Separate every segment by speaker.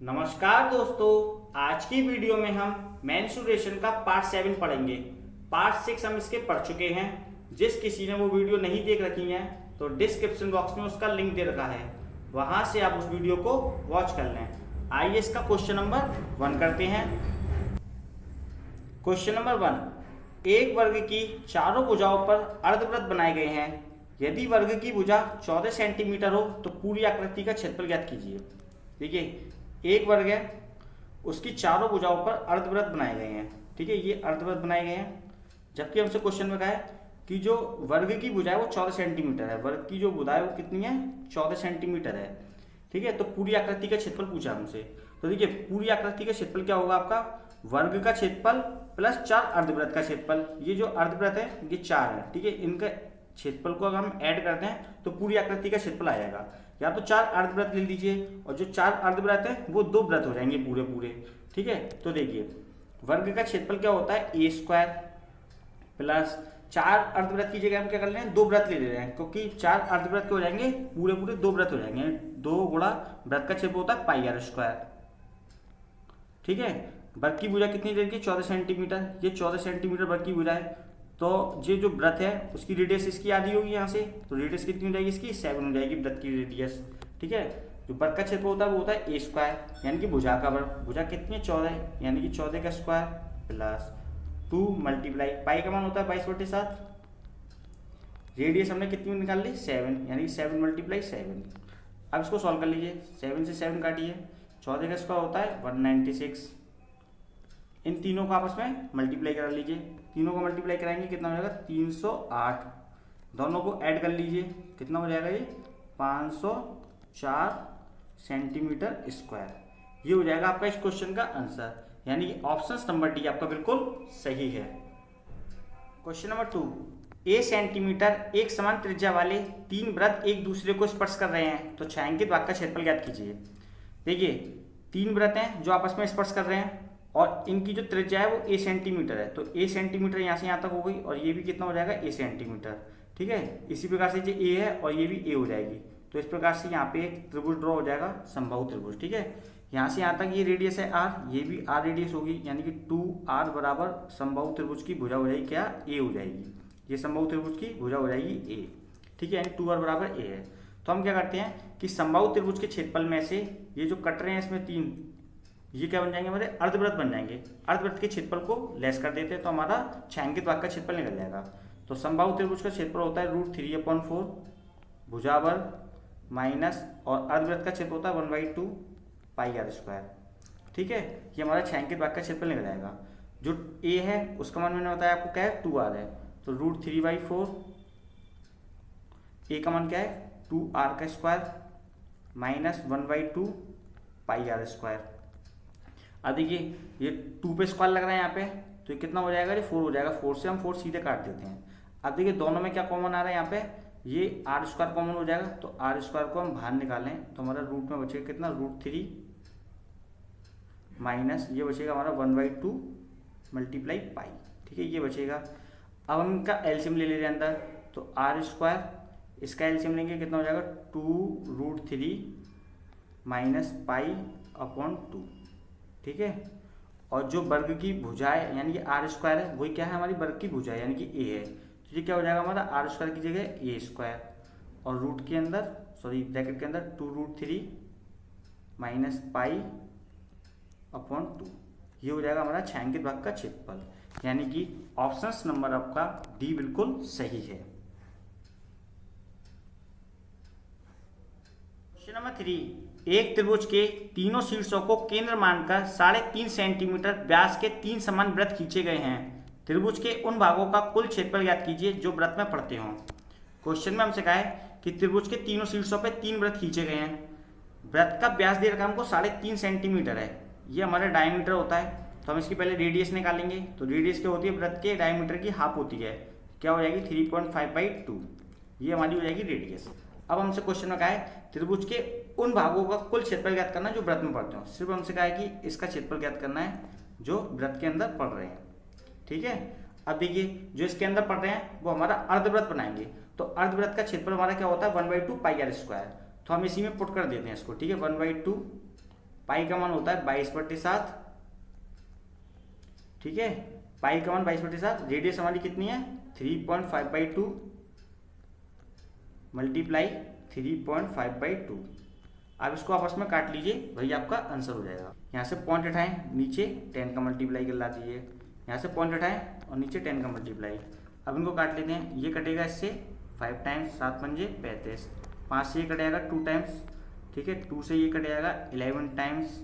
Speaker 1: नमस्कार दोस्तों, आज की वीडियो में हम मेंस्ट्रुएशन का पार्ट 7 पढ़ेंगे। पार्ट 6 हम इसके पढ़ चुके हैं। जिस किसी ने वो वीडियो नहीं देख रखी है तो डिस्क्रिप्शन बॉक्स में उसका लिंक दे रखा है, वहां से आप उस वीडियो को वॉच कर लें। आइए इसका क्वेश्चन नंबर 1 करते हैं। क्वेश्चन नंबर 1, एक वर्ग की चारों भुजाओं पर अर्धवृत्त बनाए गए हैं। यदि वर्ग की भुजा 14 सेंटीमीटर हो तो पूरी आकृति का क्षेत्रफल ज्ञात कीजिए। देखिए, एक वर्ग है, उसकी चारों भुजाओं पर अर्धवृत्त बनाए गए हैं। ठीक है, ये अर्धवृत्त बनाए गए हैं। जबकि हमसे क्वेश्चन में कहा है कि जो वर्ग की भुजा है वो 14 सेंटीमीटर है। वर्ग की जो भुजा है वो कितनी है? 14 सेंटीमीटर है। ठीक है, तो पूरी आकृति का क्षेत्रफल पूछा हमसे। तो देखिए, पूरी आकृति का क्षेत्रफल क्या होगा आपका? वर्ग का क्षेत्रफल प्लस 4 अर्धवृत्त का क्षेत्रफल। ये जो अर्धवृत्त है ये 4 है। ठीक है, इनका क्षेत्रफल को अगर हम ऐड करते हैं तो पूरी आकृति का क्षेत्रफल आ जाएगा। या तो 4 अर्धवृत्त ले लीजिए और जो 4 अर्धवृत्त है वो 2 वृत्त हो जाएंगे पूरे पूरे। ठीक है, तो देखिए वर्ग का क्षेत्रफल क्या होता है? ए स्क्वायर प्लस 4 अर्धवृत्त की जगह हम क्या कर रहे हैं? 2 वृत्त ले रहे हैं, क्योंकि 4 अर्धवृत्त हो जाएंगे पूरे पूरे 2 वृत्त हो जाएंगे। 2 गुणा वृत्त का क्षेत्रफल होता है पाई आर स्क्वायर। ठीक है, वर्ग की भुजा कितनी रहेगी? 14 सेंटीमीटर। ये 14 सेंटीमीटर वर्ग की भुजा है, तो ये जो वृत्त है उसकी रेडियस इसकी आधी होगी यहाँ से, तो रेडियस कितनी हो जाएगी इसकी? 7 हो जाएगी वृत्त की रेडियस। ठीक है, जो वर्ग का क्षेत्र होता है वो होता है ए स्क्वायर, यानी कि भुजा का वर्ग। भुजा कितनी है? 14, यानी कि 14 का स्क्वायर प्लस 2 मल्टीप्लाई पाई का मान होता है 22/7। रेडियस हमने कितनी निकाल ली? 7, यानी कि 7 मल्टीप्लाई 7। अब इसको सॉल्व कर लीजिए। 7 से 7 काटिए, 14 का स्क्वायर होता है 196। इन तीनों को आपस में मल्टीप्लाई करा लीजिए। तीनों को मल्टीप्लाई कराएंगे कितना हो जाएगा? 308। दोनों को ऐड कर लीजिए, कितना हो जाएगा? ये 504 सेंटीमीटर स्क्वायर। ये हो जाएगा आपका इस क्वेश्चन का आंसर, यानी कि ऑप्शन नंबर डी आपका बिल्कुल सही है। क्वेश्चन नंबर 2, ए सेंटीमीटर एक समान त्रिज्या वाले 3 वृत्त एक दूसरे को स्पर्श कर रहे हैं, तो छायांकित भाग का क्षेत्रफल ज्ञात कीजिए। देखिए, 3 वृत्त हैं जो आपस में स्पर्श कर रहे हैं और इनकी जो त्रिज्या है वो ए सेंटीमीटर है, तो ए सेंटीमीटर यहाँ से यहाँ तक हो गई और ये भी कितना हो जाएगा? ए सेंटीमीटर। ठीक है, इसी प्रकार से ये ए है और ये भी ए हो जाएगी। तो इस प्रकार से यहाँ पे एक त्रिभुज ड्रॉ हो जाएगा, समबाहु त्रिभुज। ठीक है, यहाँ से यहाँ तक ये रेडियस है आर, ये भी आर रेडियस होगी, यानी कि 2r बराबर समबाहु त्रिभुज की भुजा हो जाएगी क्या? ए हो जाएगी। ये समबाहु त्रिभुज की भुजा हो जाएगी ए। ठीक है, यानी 2r बराबर ए है। तो हम क्या करते हैं कि समबाहु त्रिभुज के क्षेत्रफल में से ये जो कट रहे हैं इसमें 3, ये क्या बन जाएंगे? हमारे अर्धवृत्त बन जाएंगे। अर्धवृत्त के क्षेत्रफल को लेस कर देते हैं तो हमारा छायांकित भाग का क्षेत्रफल निकल जाएगा। तो समबाहु त्रिभुज का क्षेत्रफल होता है √3/4 भुजा वर्ग माइनस, और अर्धवृत्त का क्षेत्रफल होता है 1/2 पाई आर स्क्वायर। ठीक है, ये हमारा छायांकित भाग का क्षेत्रफल निकल जाएगा। जो ए है उसका मान मैंने बताया आपको क्या है? 2r है, तो √3/4। ए का मान क्या है? 2r का square minus 1/2 pi r square. अब देखिए, ये 2 पे स्क्वायर लग रहा है यहाँ पे, तो ये कितना हो जाएगा? ये 4 हो जाएगा। 4 से हम 4 सीधे काट देते हैं। अब देखिए, दोनों में क्या कॉमन आ रहा है? यहाँ पे ये आर स्क्वायर कॉमन हो जाएगा, तो आर स्क्वायर को हम बाहर निकालें तो हमारा रूट में बचेगा कितना? √3 माइनस ये बचेगा हमारा 1/2 मल्टीप्लाई पाई। ठीक है, ये बचेगा। अब हम इनका एलसीएम ले रहे हैं अंदर, तो आर स्क्वायर इसका एलसीएम लेंगे, कितना हो जाएगा? 2√3 माइनस पाई/2। ठीक है, और जो वर्ग की भुजा है यानी कि आर स्क्वायर है, वही क्या है? हमारी वर्ग की भुजा है, यानी कि ए है। तो ये क्या हो जाएगा हमारा? आर स्क्वायर की जगह ए स्क्वायर, और रूट के अंदर ब्रैकेट के अंदर 2√3 माइनस पाई/2। ये हो जाएगा हमारा छायांकित भाग का क्षेत्रफल, यानी कि ऑप्शन नंबर आपका डी बिल्कुल सही है। क्वेश्चन नंबर 3, एक त्रिभुज के तीनों शीर्षों को केंद्र मानकर 3.5 सेंटीमीटर व्यास के 3 समान वृत्त खींचे गए हैं। त्रिभुज के उन भागों का कुल क्षेत्रफल ज्ञात कीजिए जो वृत्त में पड़ते हों। क्वेश्चन में हमसे कहा है कि त्रिभुज के तीनों शीर्षों पे 3 वृत्त खींचे गए हैं। वृत्त का व्यास दे रखा हमको 3.5 सेंटीमीटर है। ये हमारा डायमीटर होता है, तो हम इसकी पहले रेडियस निकालेंगे। तो रेडियस क्या होती है? वृत्त के डायमीटर की हाफ होती है, क्या हो जाएगी? 3.5/2। ये हमारी हो जाएगी रेडियस। अब हमसे क्वेश्चन में कहा है त्रिभुज के उन भागों का कुल क्षेत्रफल ज्ञात करना जो वृत्त में पड़ते हो। सिर्फ हमसे कहा है कि इसका क्षेत्रफल ज्ञात करना है जो वृत्त के अंदर पड़ रहे हैं। ठीक है, अब देखिए, जो इसके अंदर पड़ रहे हैं वो हमारा अर्धवृत्त बनाएंगे, तो अर्धवृत्त का क्षेत्रफल हमारा क्या होता है? 1/2 पाई आर स्क्वायर। तो हम इसी में पुट कर देते हैं इसको। ठीक है, 1/2 पाई का मान होता है 22/7, ठीक है, पाई का मान 22/7। रेडियस हमारी कितनी है 3.5/2 मल्टीप्लाई 3.5/2। अब इसको आपस में काट लीजिए, वही आपका आंसर हो जाएगा। यहाँ से पॉइंट उठाएं, नीचे 10 का मल्टीप्लाई कर ला दीजिए, यहाँ से पॉइंट उठाएं और नीचे 10 का मल्टीप्लाई। अब इनको काट लेते हैं, ये कटेगा इससे 5 टाइम्स 7 पंजे 35, 5 से ये कटेगा 2 टाइम्स, ठीक है, 2 से ये कटेगा 11 टाइम्स।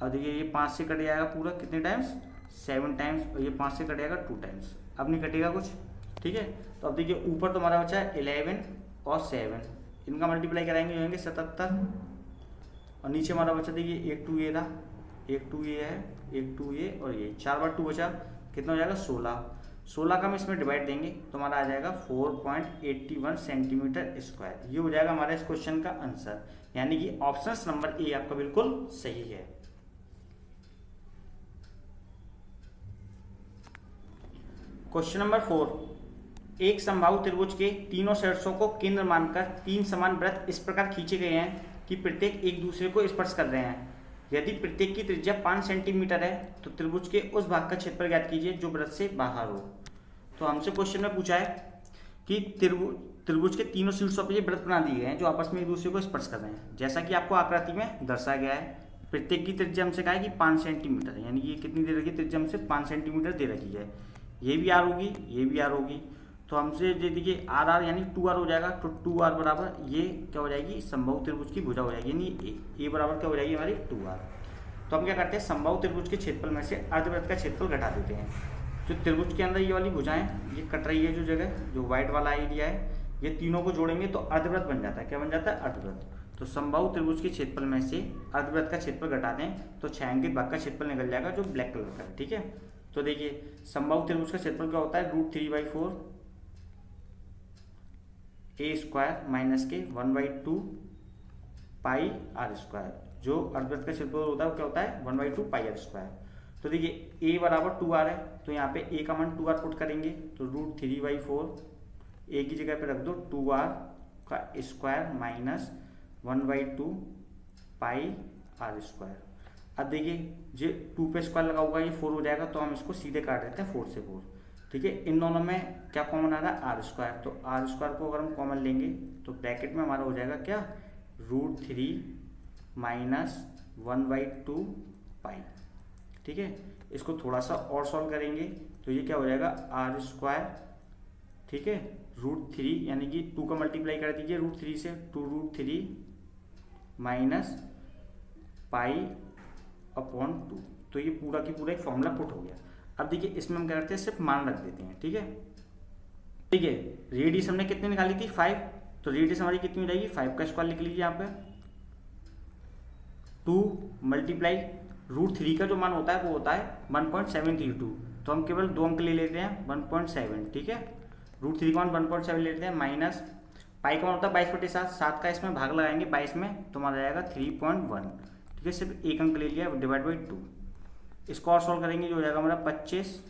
Speaker 1: अब देखिए ये 5 से कट जाएगा पूरा कितने टाइम्स 7 टाइम्स, और ये 5 से कटेगा 2 टाइम्स। अब नहीं कटेगा कुछ, ठीक है। तो अब देखिए ऊपर तो हमारा बचा है 11 और 7, इनका मल्टीप्लाई कराएंगे होंगे 77, और नीचे हमारा बचा देखिए 1 2 ये रहा, 1 2 ये है, 1 2 ये और ये 4 बार 2 बचा, कितना हो जाएगा 16 का हम इसमें डिवाइड देंगे तो हमारा आ जाएगा 4.81 सेंटीमीटर स्क्वायर। ये हो जाएगा हमारा इस क्वेश्चन का आंसर, यानी कि ऑप्शन नंबर ए आपका बिल्कुल सही है। क्वेश्चन नंबर 4, एक समबाहु त्रिभुज के तीनों शीर्षों को केंद्र मानकर 3 समान वृत्त इस प्रकार खींचे गए हैं कि प्रत्येक एक दूसरे को स्पर्श कर रहे हैं। यदि प्रत्येक की त्रिज्या 5 सेंटीमीटर है तो त्रिभुज के उस भाग का क्षेत्रफल ज्ञात कीजिए जो वृत्त से बाहर हो। तो हमसे क्वेश्चन में पूछा है कि त्रिभुज के तीनों शीर्षों पर ये वृत्त बना दिए गए हैं जो आपस में एक दूसरे को स्पर्श कर रहे हैं, जैसा कि आपको आकृति में दर्शाया गया है। प्रत्येक की त्रिज्या हमसे कहा है कि 5 सेंटीमीटर, यानी कि ये कितनी दे रखी है त्रिज्या हमसे 5 सेंटीमीटर दे रखी है। ये भी आर होगी, ये भी आर होगी, तो हमसे ये देखिए आर आर यानी 2r हो जाएगा। तो 2r बराबर ये क्या हो जाएगी समबाहु त्रिभुज की भुजा हो जाएगी, यानी ए बराबर क्या हो जाएगी हमारी 2r। तो हम क्या करते हैं समबाहु त्रिभुज के क्षेत्रफल में से अर्धवृत्त का क्षेत्रफल घटा देते हैं। जो त्रिभुज के अंदर ये वाली भुजाएं ये कट रही है, जो जगह जो व्हाइट वाला एरिया है, ये तीनों को जोड़ेंगे तो अर्धवृत्त बन जाता है। क्या बन जाता है अर्धवृत्त। तो समबाहु त्रिभुज के क्षेत्रफल में से अर्धवृत्त का क्षेत्रफल घटा दें तो छायांकित भाग का क्षेत्रफल निकल जाएगा जो ब्लैक कलर का है, ठीक है। तो देखिए समबाहु त्रिभुज का क्षेत्रफल क्या होता है √3/4 a स्क्वायर माइनस के 1/2 पाई r स्क्वायर। जो अर्धवृत्त का क्षेत्रफल होता है वो क्या होता है 1/2 पाई r स्क्वायर। तो देखिए a बराबर 2r है, तो यहाँ पे a का मान 2r पुट करेंगे तो √3/4 a की जगह पे रख दो 2r का स्क्वायर माइनस 1/2 पाई r स्क्वायर। अब देखिए जो 2 पे स्क्वायर लगा होगा ये 4 हो जाएगा, तो हम इसको सीधे काट देते हैं 4 से 4, ठीक है। इन दोनों में क्या कॉमन आ रहा है आर स्क्वायर, तो आर स्क्वायर को अगर हम कॉमन लेंगे तो ब्रैकेट में हमारा हो जाएगा क्या √3 माइनस 1/2 पाई, ठीक है। इसको थोड़ा सा और सॉल्व करेंगे तो ये क्या हो जाएगा आर स्क्वायर, ठीक है, √3 यानी कि 2 का मल्टीप्लाई कर दीजिए √3 से, 2√3 माइनस पाई अपॉन 2। तो ये पूरा की पूरा एक फॉर्मूला पुट हो गया। अब देखिए इसमें हम क्या करते हैं सिर्फ मान रख देते हैं, ठीक है। ठीक है, रेडियस हमने कितनी निकाली थी 5, तो रेडियस हमारी कितनी हो जाएगी 5 का स्क्वायर लिख लीजिए यहाँ पे। 2 मल्टीप्लाई √3 का जो मान होता है वो होता है 1.732, तो हम केवल 2 अंक ले लेते हैं 1.7, ठीक है। √3 का मान 1.7 लेते हैं माइनस पाई का मान होता है 22/7, 7 का इसमें भाग लगाएंगे 22 में तो हमारा जाएगा 3.1, ठीक है। सिर्फ एक अंक ले लिया डिवाइड बाई 2। इसको और सॉल्व करेंगे जो हो जाएगा हमारा 25,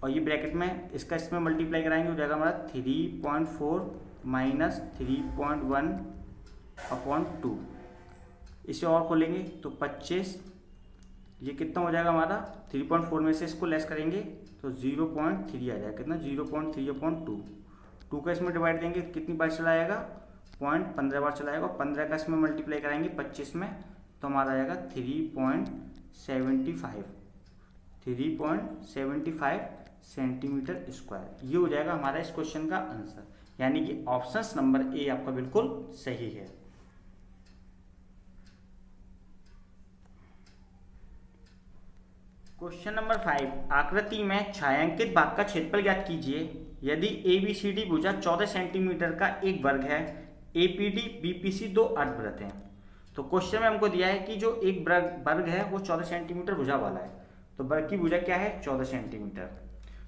Speaker 1: और ये ब्रैकेट में इसका इसमें मल्टीप्लाई कराएंगे हो जाएगा हमारा 3.4 माइनस 3.1 अपॉन 2। इसे और खोलेंगे तो 25, ये कितना हो जाएगा हमारा 3.4 में से इसको लेस करेंगे तो 0.3 आ जाएगा, कितना 0.3 अपॉन 2। 2 का इसमें डिवाइड देंगे कितनी बार चला जाएगा 0.15 बार चलाएगा, और 15 का इसमें मल्टीप्लाई कराएंगे 25 में तो हमारा आ जाएगा 3.75 सेंटीमीटर स्क्वायर। ये हो जाएगा हमारा इस क्वेश्चन का आंसर, यानी कि ऑप्शन नंबर ए आपका बिल्कुल सही है। क्वेश्चन नंबर 5, आकृति में छायांकित भाग का क्षेत्रफल ज्ञात कीजिए। यदि ABCD भुजा 14 सेंटीमीटर का एक वर्ग है, APD BPC 2 अर्धवृत्त हैं। तो क्वेश्चन में हमको दिया है कि जो एक वर्ग है वो 14 सेंटीमीटर भुजा वाला है, तो वर्ग की भुजा क्या है 14 सेंटीमीटर।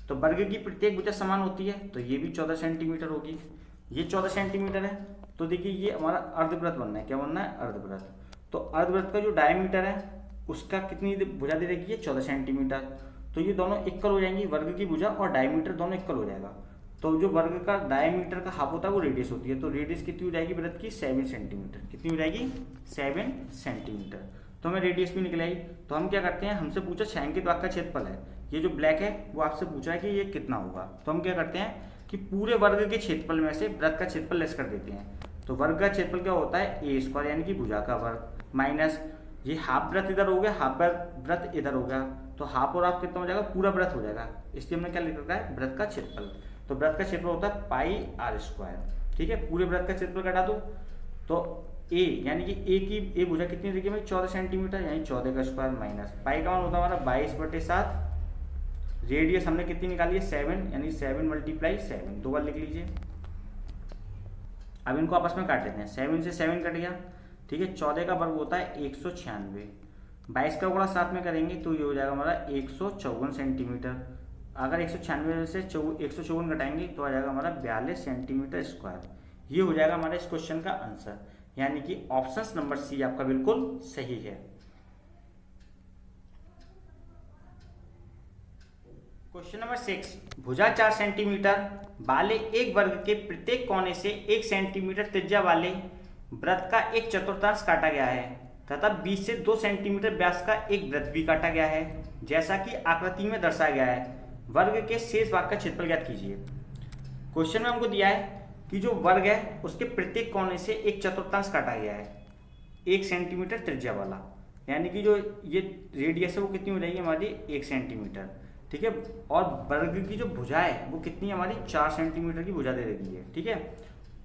Speaker 1: तो वर्ग की प्रत्येक भुजा समान होती है, तो ये भी 14 सेंटीमीटर होगी। ये 14 सेंटीमीटर है, तो देखिए ये हमारा अर्धवृत्त बनना है, क्या बनना है अर्धवृत्त। तो अर्धवृत्त का जो डायमीटर है उसका कितनी भुजा दे रखी है 14 सेंटीमीटर, तो ये दोनों इक्वल हो जाएंगी, वर्ग की भुजा और डायमीटर दोनों इक्वल हो जाएगा। तो जो वर्ग का डायमीटर का हाफ होता है वो रेडियस होती है, तो रेडियस कितनी हो जाएगी वृत्त की 7 सेंटीमीटर। कितनी हो जाएगी 7 सेंटीमीटर। तो हमें रेडियस भी निकल आई। तो हम क्या करते हैं, हमसे पूछा छायांकित भाग का क्षेत्रफल है, ये जो ब्लैक है वो आपसे पूछा है कि ये कितना होगा। तो हम क्या करते हैं कि पूरे वर्ग के क्षेत्रफल में से वृत्त का क्षेत्रफल लेस कर देते हैं। तो वर्ग का क्षेत्रफल क्या होता है ए स्क्वायर यानी कि भुजा का वर्ग माइनस ये हाफ वृत्त इधर हो गया, हाफ वृत्त इधर हो गया, तो हाफ और हाफ कितना हो जाएगा पूरा वृत्त हो जाएगा, इसलिए हमने क्या लिख रखा है वृत्त का क्षेत्रफल। तो वृत्त का क्षेत्रफल होता है पाई आर स्क्वायर। ठीक है, पूरे वृत्त का क्षेत्रफल घटा दो तो ए यानी कि ए की ए भुजा कितनी देखिए भाई 14 सेंटीमीटर यानी 14 का स्क्वायर माइनस पाई का मान होता है हमारा 22/7। रेडियस हमने कितनी निकाली है 7 यानी 7 × 7 दो बार लिख लीजिए। अब इनको आपस में काट लेते हैं, 7 से 7 कट गया। ठीक है, 14 का वर्ग होता है 196, 22 का गुणा 7 में करेंगे तो ये हो जाएगा हमारा 154 सेंटीमीटर। अगर 196 से 154 घटाएंगे तो आ जाएगा हमारा 42 सेंटीमीटर स्क्वायर। ये हो जाएगा हमारे इस क्वेश्चन का आंसर, यानी कि ऑप्शन नंबर सी आपका बिल्कुल सही है। क्वेश्चन नंबर 6, भुजा 4 सेंटीमीटर वाले एक वर्ग के प्रत्येक कोने से 1 सेंटीमीटर त्रिज्या वाले वृत्त का एक चतुर्थांश काटा गया है तथा 20 से 2 सेंटीमीटर व्यास का एक वृत्त भी काटा गया है, जैसा कि आकृति में दर्शाया गया है। वर्ग के शेष भाग का क्षेत्रफल ज्ञात कीजिए। क्वेश्चन में हमको दिया है कि जो वर्ग है उसके प्रत्येक कोने से एक चतुर्थांश काटा गया है 1 सेंटीमीटर त्रिज्या वाला, यानी कि जो ये रेडियस है वो कितनी हो जाएगी हमारी 1 सेंटीमीटर। ठीक है, और वर्ग की जो भुजा है वो कितनी हमारी 4 सेंटीमीटर की भुजा दे रही है। ठीक है,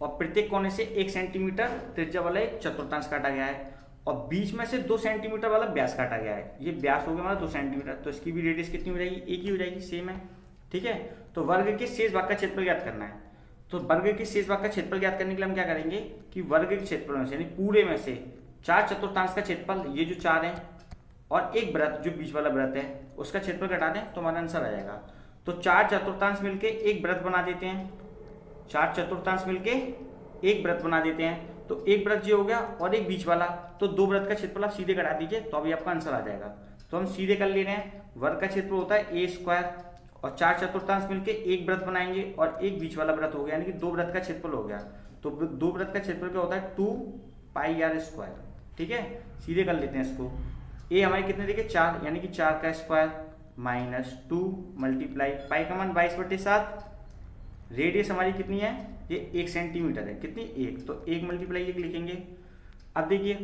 Speaker 1: और प्रत्येक कोने से 1 सेंटीमीटर त्रिज्या वाला एक चतुर्थांश काटा गया है और बीच में से 2 सेंटीमीटर वाला व्यास काटा गया है। ये व्यास हो गया हमारा 2 सेंटीमीटर, तो इसकी भी रेडियस कितनी हो जाएगी एक ही हो जाएगी, सेम है। ठीक है, तो वर्ग के शेष भाग का क्षेत्रफल ज्ञात करना है। तो वर्ग के शेष भाग का क्षेत्रफल ज्ञात करने के लिए हम क्या करेंगे कि वर्ग के क्षेत्रफल में से यानी पूरे में से 4 चतुर्थांश का क्षेत्रफल, ये जो 4 है, और एक वृत्त जो बीच वाला वृत्त है उसका क्षेत्रफल घटा दें तो हमारा आंसर आ जाएगा। तो 4 चतुर्थांश मिलके एक वृत्त बना देते हैं, 4 चतुर्थांश मिलके एक वृत्त बना देते हैं, तो एक वृत्त ये हो गया और एक बीच वाला, तो 2 वृत्त का क्षेत्रफल आप सीधे घटा दीजिए तो अभी आपका आंसर आ जाएगा। तो हम सीधे कर ले रहे हैं, वर्ग का क्षेत्रफल होता है ए स्क्वायर और 4 चतुर्थांश मिलके एक वृत्त बनाएंगे और एक बीच वाला वृत्त हो गया, यानी कि 2 वृत्त का क्षेत्रफल हो गया। तो 2 वृत्त का क्षेत्रफल क्या होता है 2 पाई आर स्क्वायर। ठीक है, सीधे कर लेते हैं इसको। ए हमारी कितने देखिए 4 यानी कि 4 का स्क्वायर माइनस 2 मल्टीप्लाई पाई का मान 22/7। रेडियस हमारी कितनी है ये 1 सेंटीमीटर है, कितनी 1, तो 1 मल्टीप्लाई 1 लिखेंगे। अब देखिए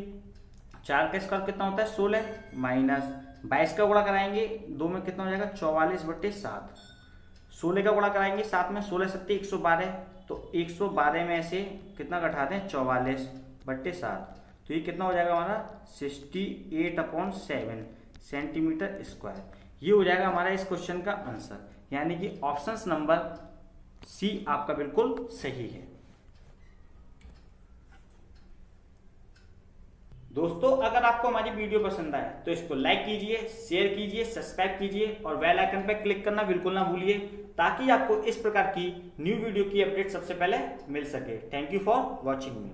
Speaker 1: 4 का स्क्वायर कितना होता है 16 माइनस 22 का गुणा कराएंगे 2 में कितना हो जाएगा 44/7। 16 का गुणा कराएंगे 7 में 16 7 112, तो 112 में से कितना घटा दें 44/7, तो ये कितना हो जाएगा हमारा 68/7 सेंटीमीटर स्क्वायर। ये हो जाएगा हमारा इस क्वेश्चन का आंसर, यानी कि ऑप्शन नंबर सी आपका बिल्कुल सही है। दोस्तों अगर आपको हमारी वीडियो पसंद आए तो इसको लाइक कीजिए, शेयर कीजिए, सब्सक्राइब कीजिए और बेल आइकन पर क्लिक करना बिल्कुल ना भूलिए, ताकि आपको इस प्रकार की न्यू वीडियो की अपडेट सबसे पहले मिल सके। Thank you for watching me.